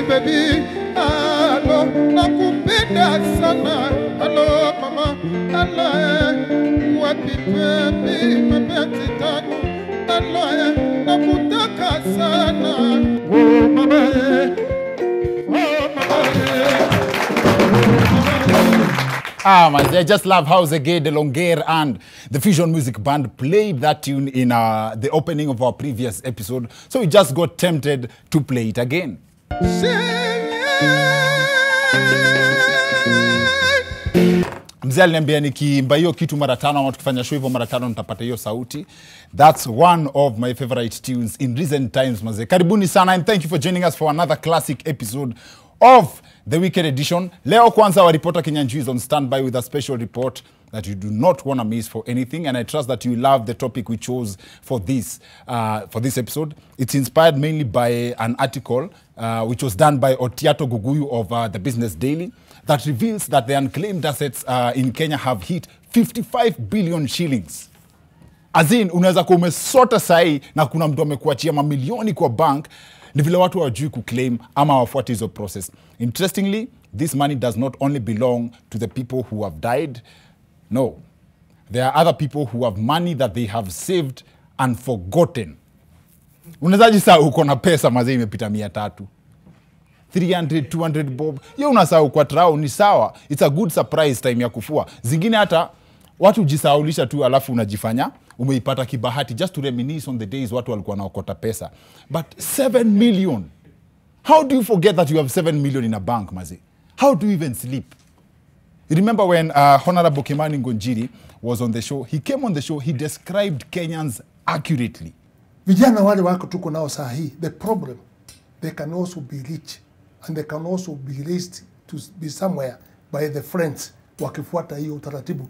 Baby, hello, nakupenda sana. Hello, mama, hello, wapi baby, mapenzi tamu. Hello, nakutaka sana. Oh mama, I just love how Zege De Longueur and the Fusion Music Band played that tune in the opening of our previous episode. So we just got tempted to play it again. Mzee aliniambia nikiimba hiyo kitu mara tano ama tukifanya show hivyo mara tano nitapata hiyo sauti. That's one of my favorite tunes in recent times, mazee. Karibuni sana and thank you for joining us for another classic episode of the Weekend Edition. Leo kwanza wa reporter Kinyanjui is on standby with a special report that you do not want to miss for anything, and I trust that you love the topic we chose for this episode. It's inspired mainly by an article which was done by Otiato Guguyu of the Business Daily that reveals that the unclaimed assets in Kenya have hit 55 billion shillings. As in, unaweza kuwa umesota sahi na kuna mtu amekuachia mamilioni kwa bank, ni vile watu hawajui kuclaim ama wafuati hizo process. Interestingly, this money does not only belong to the people who have died. No, there are other people who have money that they have saved and forgotten. Unazaji saa uko na pesa mazee imepita 300, 300, 200 bob. Yo unasahau kwa trao ni sawa. It's a good surprise time ya kufua. Zingine hata watu jisaulisha tu alafu unajifanya umeipata kibahati just to reminisce on the days watu walikuwa naokota pesa. But 7 million. How do you forget that you have 7 million in a bank, mazee? How do you even sleep? You remember when Honorable Kimani Ngonjiri was on the show? He came on the show, he described Kenyans accurately. Vijana wale wako tuko nao saa hii, the problem, they can also be rich and they can also be raised to be somewhere by the friends wakifuata hiyo utaratibu.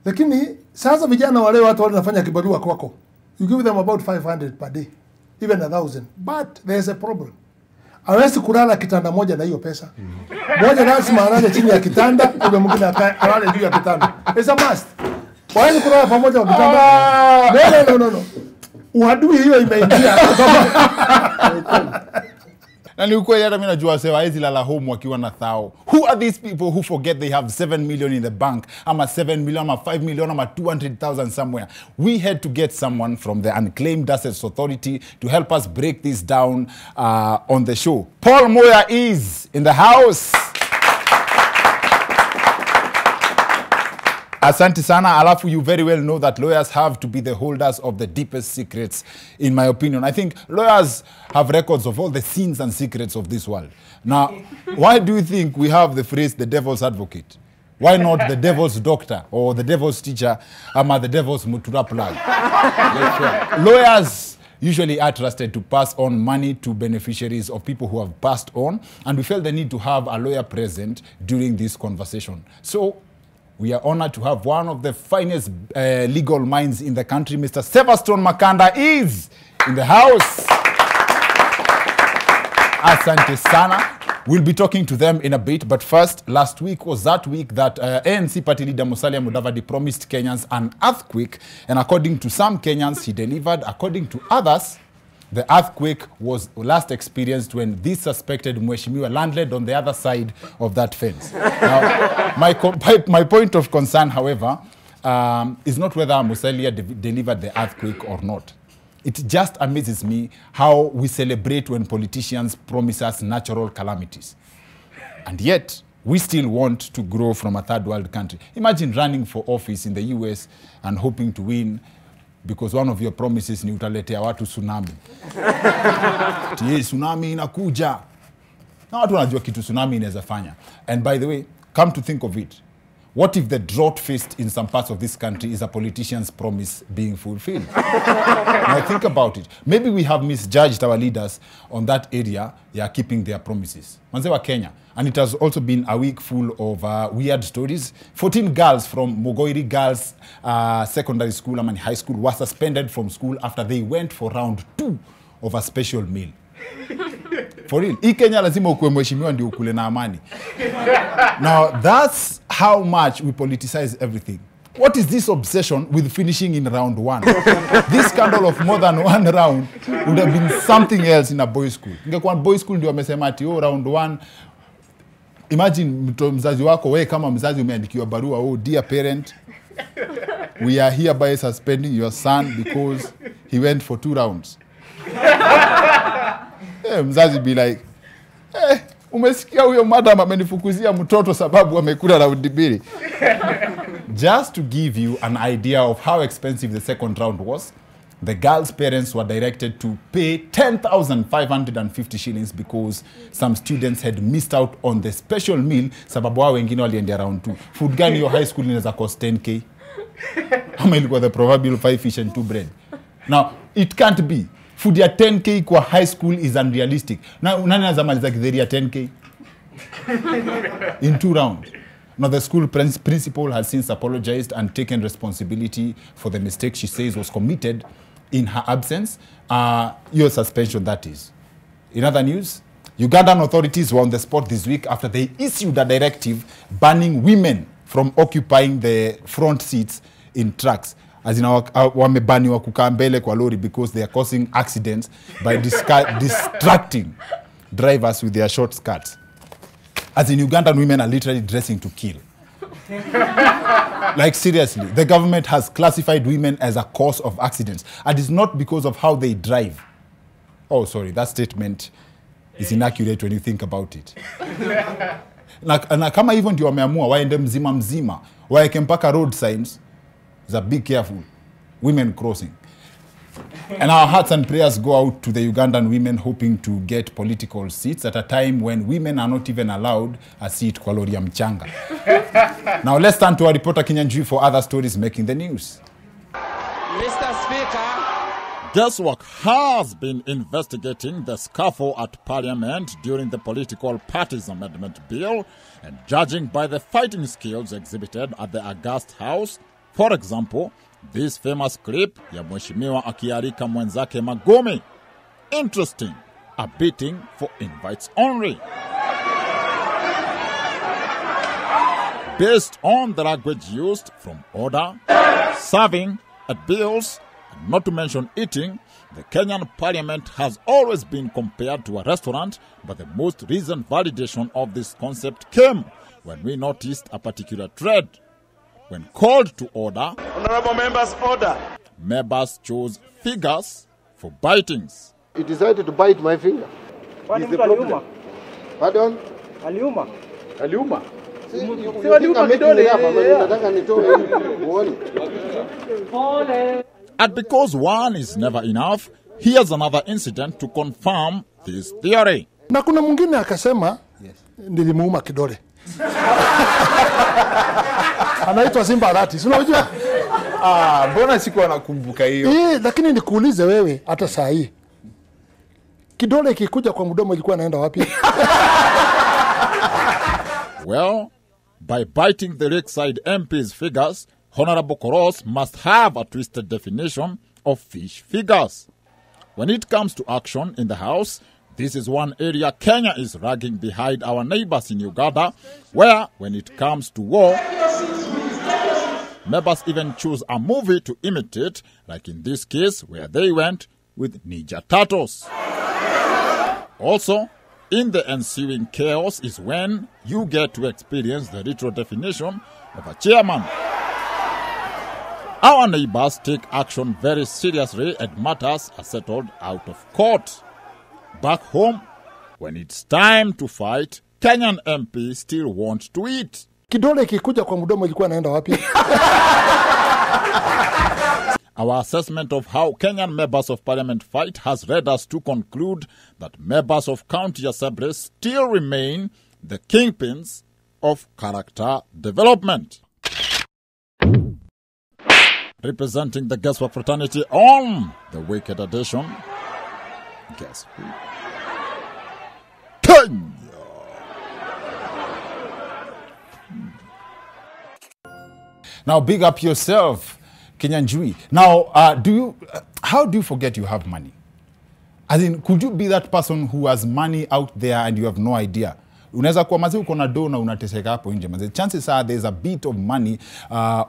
Lakini sasa vijana wale watu wanafanya kibarua kwako. You give them about 500 per day, even 1,000. But there's a problem. Hawezi kulala kitanda moja na hiyo pesa. Moja lazima alale chini ya kitanda, ule mwingine alale juu ya kitanda. It's a must. Hawezi kulala pamoja kwa kitanda. No. Uadui hiyo imeingia. Na ni ukweli hata mimi najua sewa hizi lala home wakiwa na thao. Who are these people who forget they have 7 million in the bank? Ama 7 million, ama 5 million, ama 200,000 somewhere. We had to get someone from the Unclaimed Assets Authority to help us break this down on the show. Paul Moya is in the house. Asante sana. Alafu, you very well know that lawyers have to be the holders of the deepest secrets, in my opinion. I think lawyers have records of all the sins and secrets of this world. Now, why do you think we have the phrase the devil's advocate? Why not the devil's doctor or the devil's teacher or the devil's mutura plug? Lawyers usually are trusted to pass on money to beneficiaries of people who have passed on, and we felt the need to have a lawyer present during this conversation. So, we are honored to have one of the finest legal minds in the country, Mr. Sevaston Makanda is in the house. Asante sana. We'll be talking to them in a bit, but first, last week was that week that ANC party leader Musalia Mudavadi promised Kenyans an earthquake, and according to some Kenyans, he delivered. According to others, the earthquake was last experienced when this suspected Mheshimiwa landed on the other side of that fence. Now, my point of concern, however, is not whether Musalia delivered the earthquake or not. It just amazes me how we celebrate when politicians promise us natural calamities. And yet, we still want to grow from a third world country. Imagine running for office in the US and hoping to win because one of your promises ni utaletea watu tsunami. Tsunami inakuja. Na watu wanajua kitu tsunami inaweza fanya. And by the way, come to think of it, What if the drought faced in some parts of this country is a politician's promise being fulfilled? Now think about it. Maybe we have misjudged our leaders on that area. They are keeping their promises. Manze wa Kenya. And it has also been a week full of weird stories. 14 girls from Mogoiri Girls Secondary School, high school, were suspended from school after they went for round 2 of a special meal. For real. Hii Kenya lazima ukuwe mheshimiwa ndio ukule na amani. Now, that's how much we politicize everything. What is this obsession with finishing in round 1? This scandal of more than 1 round would have been something else in a boys' school. Ingekuwa boys' school ndio wamesema ati round 1. Imagine mzazi wako, wewe kama mzazi umeandikiwa barua, dear parent, we are hereby suspending your son because he went for 2 rounds. Mzazi be like, umesikia huyo madam amenifukuzia mtoto sababu amekula round 2. Just to give you an idea of how expensive the second round was, the girls' parents were directed to pay 10,550 shillings because some students had missed out on the special meal sababu wao wengine waliendea round 2. Food gani your high school inaweza cost 10k? Ama ilikuwa the proverbial 5 fish and 2 bread. Now, it can't be. Food ya 10k kwa high school is unrealistic. Now, nani anazamaliza kidheri ya 10k? In 2 rounds. Now, the school principal has since apologized and taken responsibility for the mistake she says was committed in her absence. Your suspension, that is. In other news, Ugandan authorities were on the spot this week after they issued a directive banning women from occupying the front seats in trucks. As in, wamebaniwa kukaa mbele kwa lori because they are causing accidents by distracting drivers with their short skirts. As in, Ugandan women are literally dressing to kill. Like, seriously, the government has classified women as a cause of accidents. And it's not because of how they drive. Oh, sorry, that statement is inaccurate when you think about it. Na kama hivyo ndio wameamua waende mzima mzima, waeke mpaka road signs za be careful, women crossing. And our hearts and prayers go out to the Ugandan women hoping to get political seats at a time when women are not even allowed a seat kwa lori ya mchanga. Now let's turn to our reporter Kinyanjui for other stories making the news. Mr. Speaker, Guesswork has been investigating the scuffle at Parliament during the political parties amendment bill and judging by the fighting skills exhibited at the august house. For example, this famous clip ya mheshimiwa akiarika mwenzake Magome. Interesting, a beating for invites only. Based on the language used from order, serving, at bills, and not to mention eating, the Kenyan parliament has always been compared to a restaurant, but the most recent validation of this concept came when we noticed a particular trend. When called to order, honorable members, order. Members chose figures for bitings. He decided to bite my finger. Kwani Is the mtu aliuma? problem. Pardon? Aliuma? Aliuma. See, you Si waliuma think I'm kidole, making it up, but yeah. nataka nitoe hii uone. And because one is never enough, here's another incident to confirm this theory. Na kuna mwingine akasema nilimuuma kidole. Anaitwa Simba Arati. Si unajua? Mbona sikuwa nakumbuka hiyo? Lakini nikuulize wewe hata saa hii. Kidole kikuja kwa mdomo ilikuwa naenda wapi? Well, by biting the Lakeside MP's figures, Honorable Koros must have a twisted definition of fish figures. When it comes to action in the House, this is one area Kenya is lagging behind our neighbors in Uganda, where, when it comes to war, members even choose a movie to imitate, like in this case, where they went with Ninja Turtles. Also, in the ensuing chaos is when you get to experience the literal definition of a chairman. Our neighbors take action very seriously and matters are settled out of court. Back home, when it's time to fight, Kenyan MPs still want to eat. Kidole kikuja kwa mdomo ilikuwa naenda wapi? Our assessment of how Kenyan members of parliament fight has led us to conclude that members of county assemblies still remain the kingpins of character development. Representing the Guesswork fraternity on the Wicked Edition, guess who? Kenya! Now, big up yourself, Kenyanjui. Now, how do you forget you have money? As in, could you be that person who has money out there and you have no idea? Unaweza kuwa mazi uko na do na unateseka hapo nje mazi. Chances are there's a bit of money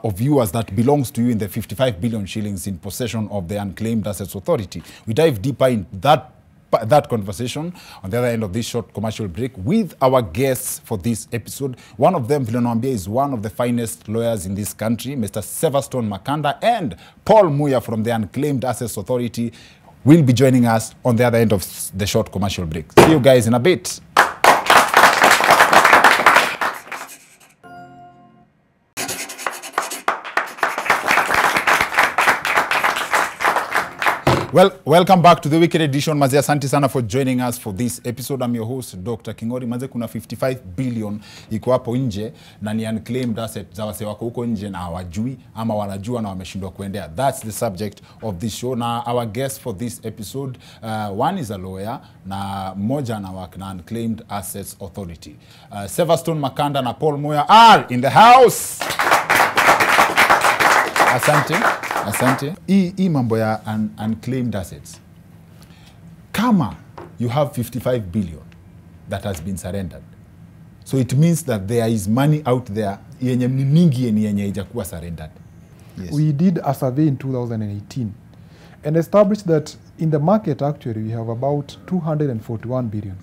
of yours that belongs to you in the 55 billion shillings in possession of the Unclaimed Assets Authority. We dive deeper in that conversation on the other end of this short commercial break with our guests for this episode. One of them, Vilonambia, is one of the finest lawyers in this country, Mr. Sevaston Makanda, and Paul Muya from the Unclaimed Assets Authority will be joining us on the other end of the short commercial break. See you guys in a bit. Well, welcome back to the Wicked Edition. Maze, asante sana for joining us for this episode. I'm your host, Dr. Kingori. Maze, kuna 55 billion iko hapo nje na ni unclaimed asset za wase wako huko nje na hawajui ama wanajua na wameshindwa kuendea. That's the subject of this show. Na our guest for this episode, one is a lawyer na mmoja anawaka na Unclaimed Assets Authority. Sevaston Makanda na Paul Moya are in the house. Asante. Hii mambo ya unclaimed assets. Kama you have 55 billion that has been surrendered. So it means that there is money out there yenye mingi yenye haijakuwa surrendered. Yes. We did a survey in 2018 and established that in the market actually we have about 241 billion.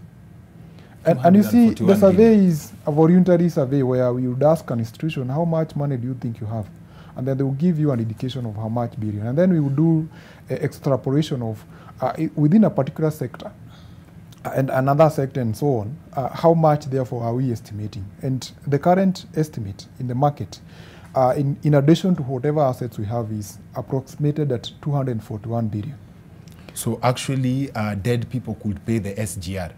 And you see, the survey is a voluntary survey where we would ask an institution, how much money do you think you have? And then they will give you an indication of how much billion. And then we will do extrapolation of within a particular sector and another sector and so on, how much therefore are we estimating? And the current estimate in the market, in addition to whatever assets we have, is approximated at 241 billion. So actually, dead people could pay the SGR.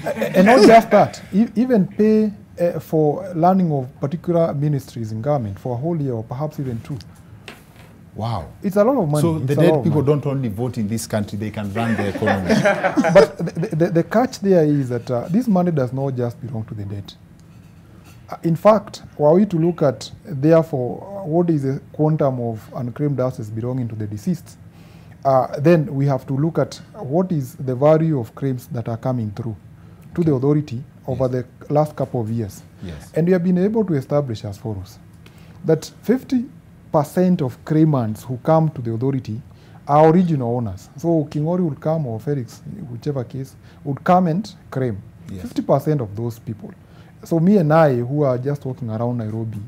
And not just that, even pay for learning of particular ministries in government for a whole year or perhaps even 2. Wow. It's a lot of money. So the dead people don't only vote in this country, they can run the economy. But the catch there is that this money does not just belong to the dead. In fact, were we to look at, therefore, what is the quantum of unclaimed assets belonging to the deceased, then we have to look at what is the value of claims that are coming through to the authority over the last couple of years. Yes. And we have been able to establish as follows, that 50% of claimants who come to the authority are original owners. So Kingori would come, or Felix, whichever case, would come and claim. Yes. 50% of those people. So me and I, who are just walking around Nairobi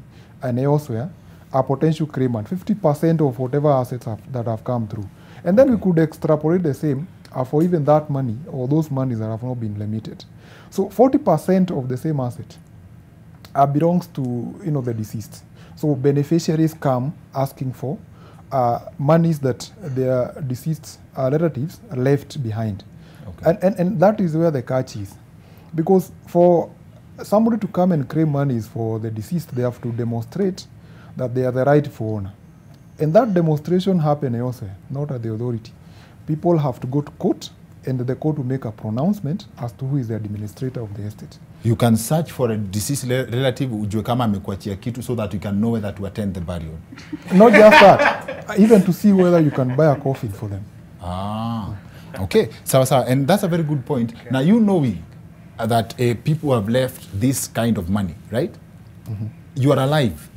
and elsewhere, are potential claimant. 50% of whatever assets that have come through. And then we could extrapolate the same for even that money or those monies that have not been limited. So 40% of the same asset belongs to the deceased. So beneficiaries come asking for monies that their deceased relatives left behind. Okay. And that is where the catch is. Because for somebody to come and claim monies for the deceased, they have to demonstrate that they are the rightful owner. And that demonstration happens elsewhere, not at the authority. People have to go to court, and the court will make a pronouncement as to who is the administrator of the estate. You can search for a deceased relative ujue kama amekuachia kitu so that you can know whether to attend the burial. Not just that, even to see whether you can buy a coffin for them. Okay. So, and that's a very good point. Okay. Now, you knowing that people have left this kind of money, right? Mm-hmm. You are alive,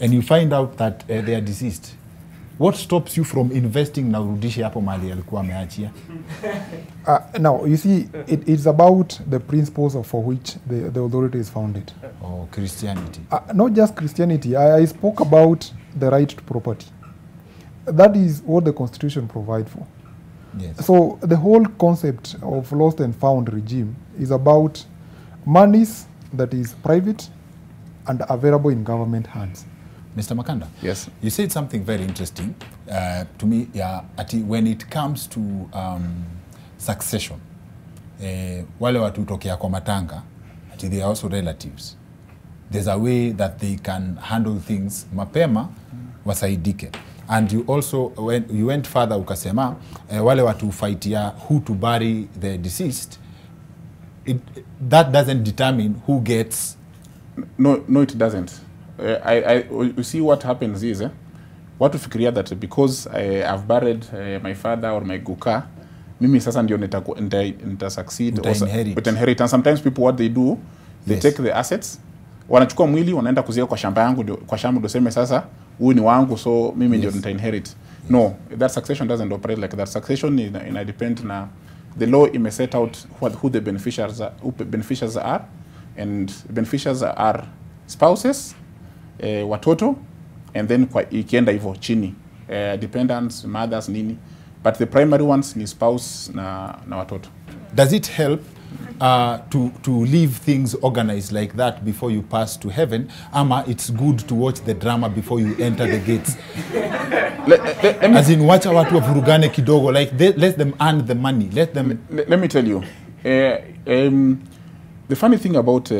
and you find out that they are deceased. What stops you from investing na urudishe hapo mali alikuwa ameachia? Now, you see, it's about the principles for which the authority is founded. Oh, Christianity. Not just Christianity. I spoke about the right to property. That is what the Constitution provides for. Yes. So the whole concept of lost and found regime is about monies that is private and available in government hands. Mr. Makanda, yes, you said something very interesting to me. Yeah, when it comes to succession, wale watu tokea kwa matanga, they are also relatives. There's a way that they can handle things mapema wasaidike. And you also, when you went further ukasema, wale watu fightia who to bury the deceased, that doesn't determine who gets. No, it doesn't. You see what happens is, what to figure that because I've buried my father or my guka, mimi sasa ndio nita succeed or inherit. And sometimes people, what they do, they take the assets, wanachukua mwili, wanaenda kuzia kwa shamba yangu, kwa shamba ndio sema sasa huyu ni wangu, so mimi ndio nita inherit. No, that succession doesn't operate like that. Succession in depend na the law ime set out who the beneficiaries are, and beneficiaries are spouses, watoto, and then ikienda hivyo chini, dependents, mothers, nini, but the primary ones ni spouse na watoto. Does it help to leave things organized like that before you pass to heaven, ama it's good to watch the drama before you enter the gates? As in, wacha watu wavurugane kidogo, like let them earn the money, let me tell you, the funny thing about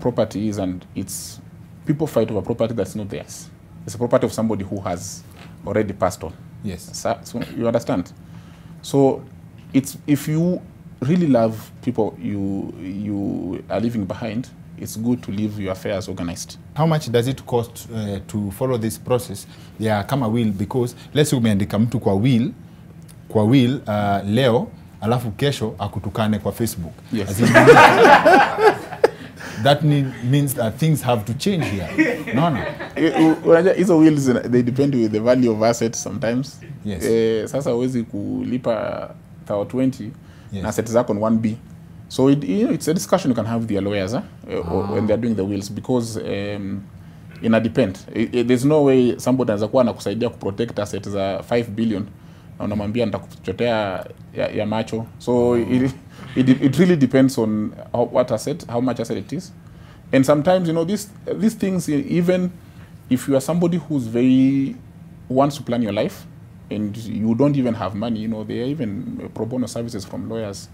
property is, and it's people fight over property that's not theirs. It's a property of somebody who has already passed on. Yes. So you understand? So it's, if you really love people you are leaving behind, it's good to leave your affairs organized. How much does it cost to follow this process? Yeah, kama will, because let's say umeandika mtu kwa will leo alafu kesho akutukane kwa Facebook. Yes. That means that things have to change here. No. Hizo wills, they depend with the value of assets sometimes. Yes. Sasa huwezi kulipa 20 yes. na assets zako on 1B. So it's a discussion you can have with your lawyers when they're doing the wills, because ina depend. There's no way somebody anaweza kuwa anakusaidia kuprotect assets za 5 billion na unamwambia nitakuchotea ya macho. So it really depends on how much asset it is. And sometimes, these things, even if you are somebody who's wants to plan your life and you don't even have money, there are even pro bono services from lawyers.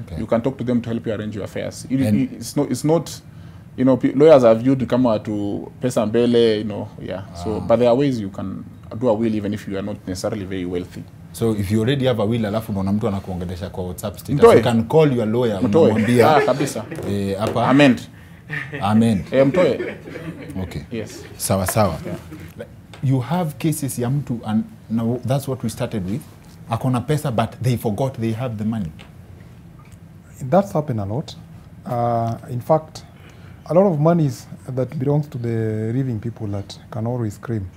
Okay. You can talk to them to help you arrange your affairs. It's not lawyers are viewed kama to pesa mbele, yeah. So, but there are ways you can do a will even if you are not necessarily very wealthy. So if you already have a will, alafu unaona mtu anakuongelesha kwa WhatsApp status, you can call your lawyer, unamwambia kabisa. Hapa amend. Mtoe. Okay. Yes. Sawa. Yeah. You have cases ya mtu, and now that's what we started with. Akona pesa but they forgot they have the money. That's happened a lot. In fact, a lot of monies that belongs to the living people that can always claim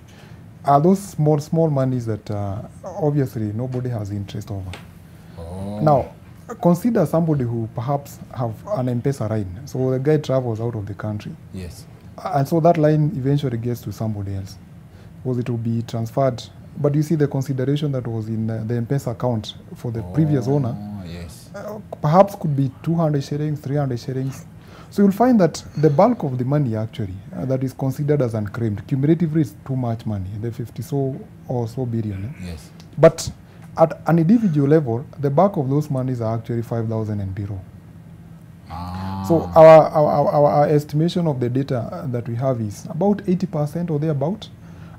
are those small monies that obviously nobody has interest over. Oh. Now, consider somebody who perhaps have an M-Pesa line. So the guy travels out of the country. Yes. And so that line eventually gets to somebody else, because it will be transferred. But you see the consideration that was in the M-Pesa account for the previous owner, yes. Perhaps could be 200 shillings, 300 shillings. So you'll find that the bulk of the money actually that is considered as unclaimed, cumulatively is too much money, the 50 or so billion. Yes. But at an individual level, the bulk of those monies are actually 5,000 and below. So our estimation of the data that we have is about 80% or thereabout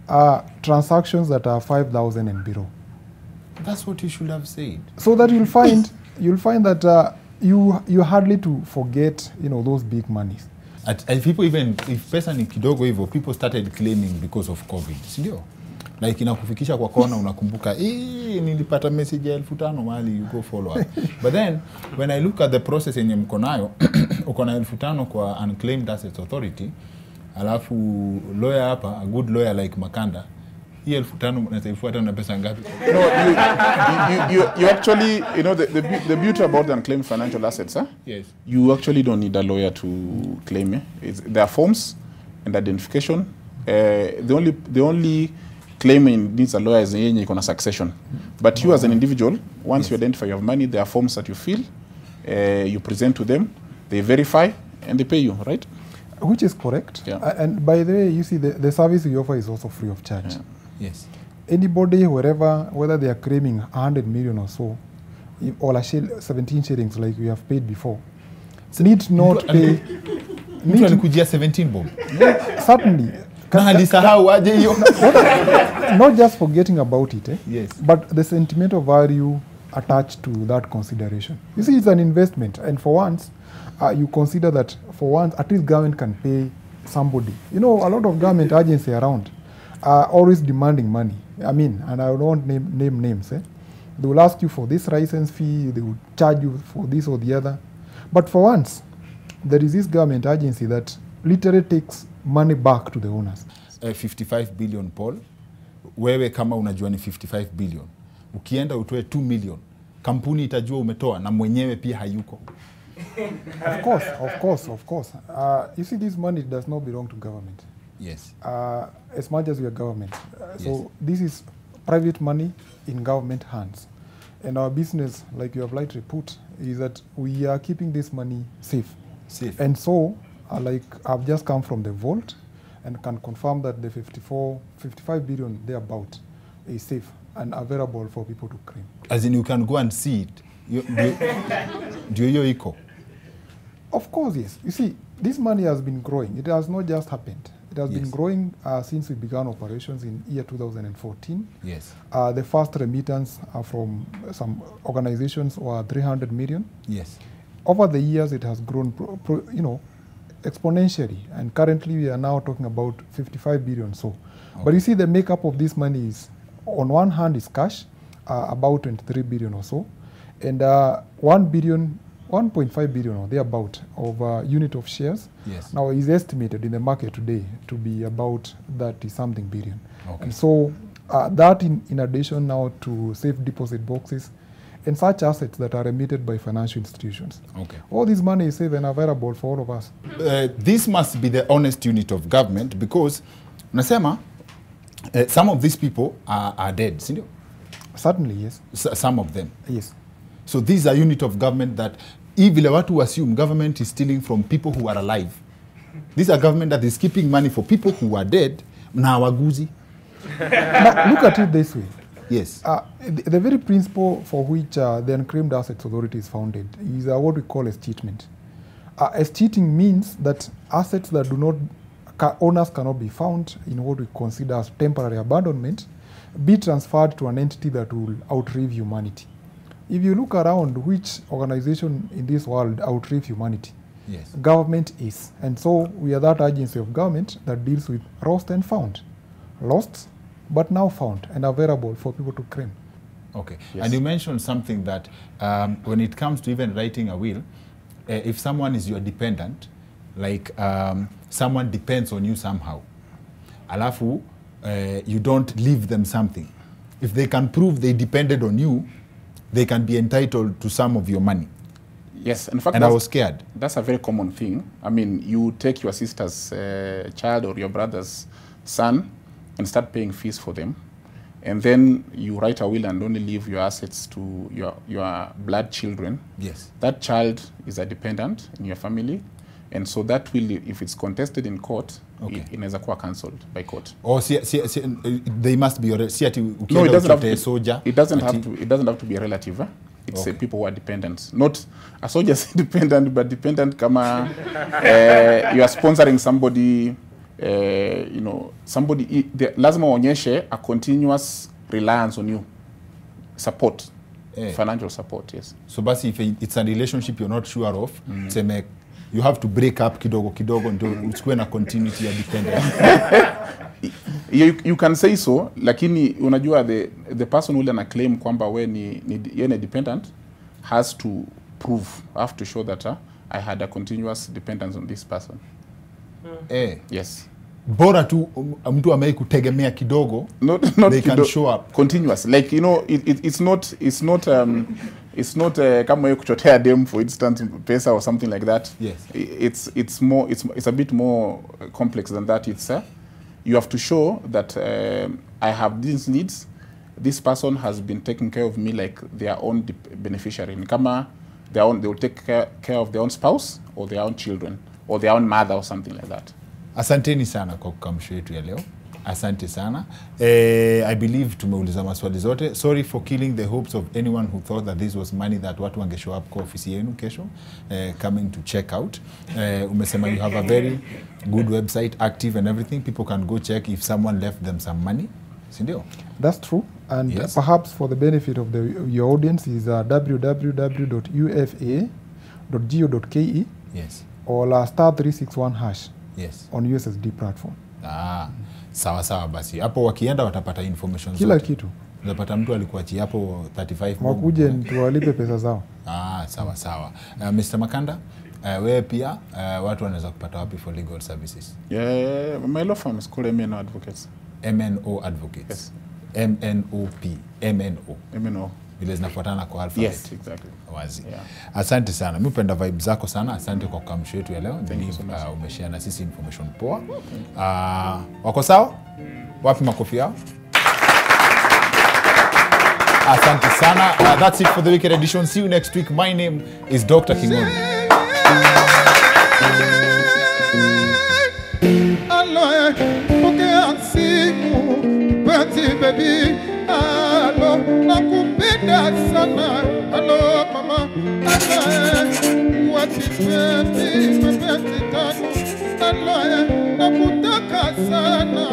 are transactions that are 5,000 and below. That's what you should have said. So that you'll find that you hardly to forget those big monies. And people, even if pesa ni kidogo hivyo, people started claiming because of COVID, sindio? Like inakufikisha kwa kona unakumbuka, nilipata message ya 5,000 mahali, you go follow up. But then when I look at the process yenye mko nayo, uko na 5,000 kwa Unclaimed Assets Authority, alafu lawyer hapa, a good lawyer like Makanda, hii 5,000 unataifuata na pesa ngapi? No, you actually, the beauty about the unclaimed financial assets, Yes. You actually don't need a lawyer to claim it. There are forms and identification. The only claiming needs a lawyer is yenye iko na succession. But you as an individual, once you identify your money, there are forms that you fill, you present to them, they verify, and they pay you, right? Which is correct. Yeah. And by the way, you see, the service we offer is also free of charge. Yeah. Yes. Anybody, whether they are claiming 100 million or so, or 17 shillings like we have paid before, need not pay Mtu alikujia 17 bob. Certainly. Na alisahau aje hiyo. Not just forgetting about it, Yes. but the sentimental value attached to that consideration. You see, it's an investment, and for once, you consider that for once, at least government can pay somebody. You know, a lot of government agencies around are always demanding money. I mean, and I don't name names. They will ask you for this license fee, they will charge you for this or the other. But for once, there is this government agency that literally takes money back to the owners. 55 billion, Paul. Wewe kama unajua ni 55 billion. Ukienda utoe 2 million. Kampuni itajua umetoa na mwenyewe pia hayuko. Of course. You see, this money does not belong to government. Yes. As much as we are government. Yes. So this is private money in government hands. And our business, like you have rightly put, is that we are keeping this money safe. Safe. And so, like I've just come from the vault and can confirm that the 55 billion thereabout is safe and available for people to claim. As in you can go and see it. Do you iko? Of course, yes. You see, this money has been growing. It has not just happened. It has been growing since we began operations in year 2014. Yes. The first remittance from some organizations were 300 million. Yes. Over the years, it has grown, exponentially. And currently, we are now talking about 55 billion. So, but you see, the makeup of this money is, on one hand, is cash, about 23 billion or so, and 1.5 billion or thereabout of unit of shares. Yes. Now is estimated in the market today to be about 30-something billion. Okay. And so that in addition now to safe deposit boxes and such assets that are emitted by financial institutions. Okay. All this money is safe and available for all of us. This must be the honest unit of government because nasema some of these people are dead, sindio? Certainly, yes. Some of them. Yes. So these are unit of government that if they were to assume government is stealing from people who are alive, these are government that is keeping money for people who are dead, na waguzi. Now, look at it this way. Yes. The very principle for which the Unclaimed Assets Authority is founded is what we call escheatment. Escheating means that assets that do not, owners cannot be found in what we consider as temporary abandonment, be transferred to an entity that will outlive humanity. If you look around, which organization in this world outlive humanity? Yes. Government is. And so we are that agency of government that deals with lost and found. Lost, but now found and available for people to claim. Okay. Yes. And you mentioned something that when it comes to even writing a will, if someone is your dependent, like someone depends on you somehow, alafu you don't leave them something. If they can prove they depended on you, they can be entitled to some of your money. Yes, in fact, And I was scared. That's a very common thing. I mean, you take your sister's child or your brother's son and start paying fees for them. And then you write a will and only leave your assets to your blood children. Yes. That child is a dependent in your family. And so that will, if it's contested in court, Okay. inaweza kuwa cancelled by court. Or they must be your si ati No, it ukienda doesn't have utafute to. soja. It doesn't ati- have to. It doesn't have to be a relative. It's Okay. people who are dependent. Not a soldier's dependent, but dependent. Kama you are sponsoring somebody. Somebody. Lazima uonyeshe a continuous reliance on you. Support, financial support. Yes. So basi if it's a relationship you're not sure of, seme you have to break up kidogo ndio usikuwe na continuity ya dependence. You can say so, lakini unajua the person who ana claim kwamba we ni dependent has to prove, have to show that I had a continuous dependence on this person. Yes. Bora tu mtu amei kutegemea kidogo, Not they can show up. continuous. Like, it's not kama wewe kuchotea dem for instance pesa or something like that. Yes. It's a bit more complex than that. It's you have to show that I have these needs. This person has been taking care of me like their own beneficiary. Kama they will take care of their own spouse or their own children or their own mother or something like that. Asanteni sana kwa kukamsho yetu ya leo. Asante sana. I believe tumeuliza maswali zote. Sorry for killing the hopes of anyone who thought that this was money that watu wange show up kwa ofisi yenu kesho coming to check out. Umesema you have a very good website, active and everything. People can go check if someone left them some money. Sindio? That's true. And Yes. perhaps for the benefit of your audience is www.ufa.go.ke Yes. or *361# Yes. on USSD platform. Sawa basi. Hapo wakienda watapata information Kila zote. kitu. Unapata mtu alikuachia hapo 35 bob. Wakuje tuwalipe pesa zao. Sawa. Mr. Makanda, wewe pia watu wanaweza kupata wapi for legal services? Yeah, my law firm is called MNO Advocates. MNO Advocates. Yes. MNO. Vile zinafuatana kwa alphabet. Yes, exactly. Wazi. Yeah. Asante sana. Mimi upenda vibe zako sana. Asante kwa kamsho yetu ya leo. Thank you so much. Umeshare na sisi information poa. Wako sawa? Wapi makofi yao? Asante sana. That's it for the weekend edition. See you next week. My name is Dr. Kingori. Alo, pokea simu, penzi baby. Alo, nakupenda sana. Alo mama, alo, wapi baby, mapenzi tamu. Alo, nakutaka sana.